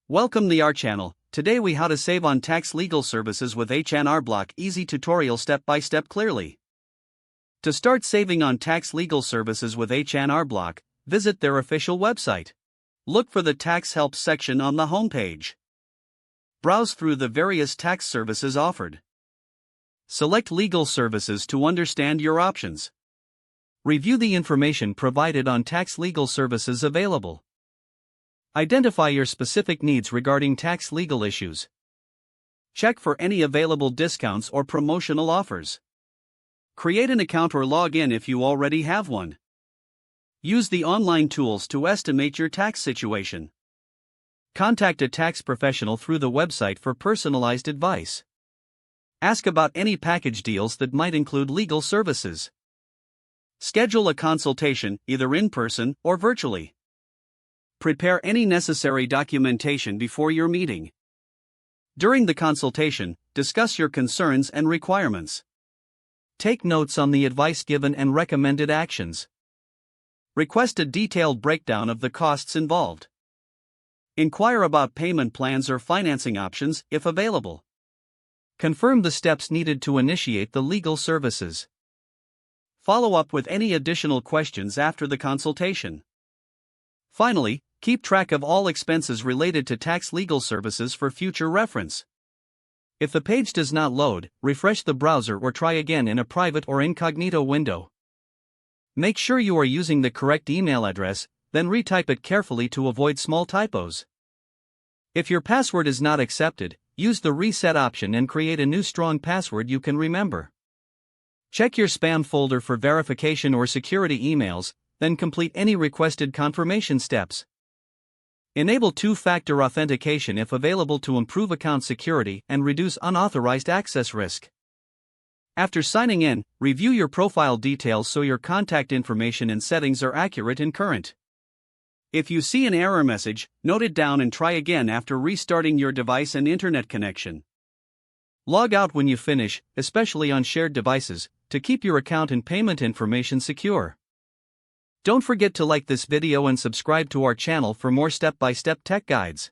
Welcome to our channel. Today we how to save on tax legal services with H&R Block. Easy tutorial step by step clearly. To start saving on tax legal services with H&R Block, visit their official website. Look for the tax help section on the homepage. Browse through the various tax services offered. Select legal services to understand your options. Review the information provided on tax legal services available. Identify your specific needs regarding tax legal issues. Check for any available discounts or promotional offers. Create an account or log in if you already have one. Use the online tools to estimate your tax situation. Contact a tax professional through the website for personalized advice. Ask about any package deals that might include legal services. Schedule a consultation, either in person or virtually. Prepare any necessary documentation before your meeting. During the consultation, discuss your concerns and requirements. Take notes on the advice given and recommended actions. Request a detailed breakdown of the costs involved. Inquire about payment plans or financing options, if available. Confirm the steps needed to initiate the legal services. Follow up with any additional questions after the consultation. Finally, keep track of all expenses related to tax legal services for future reference. If the page does not load, refresh the browser or try again in a private or incognito window. Make sure you are using the correct email address, then retype it carefully to avoid small typos. If your password is not accepted, use the reset option and create a new strong password you can remember. Check your spam folder for verification or security emails, then complete any requested confirmation steps. Enable two-factor authentication if available to improve account security and reduce unauthorized access risk. After signing in, review your profile details so your contact information and settings are accurate and current. If you see an error message, note it down and try again after restarting your device and internet connection. Log out when you finish, especially on shared devices, to keep your account and payment information secure. Don't forget to like this video and subscribe to our channel for more step-by-step tech guides.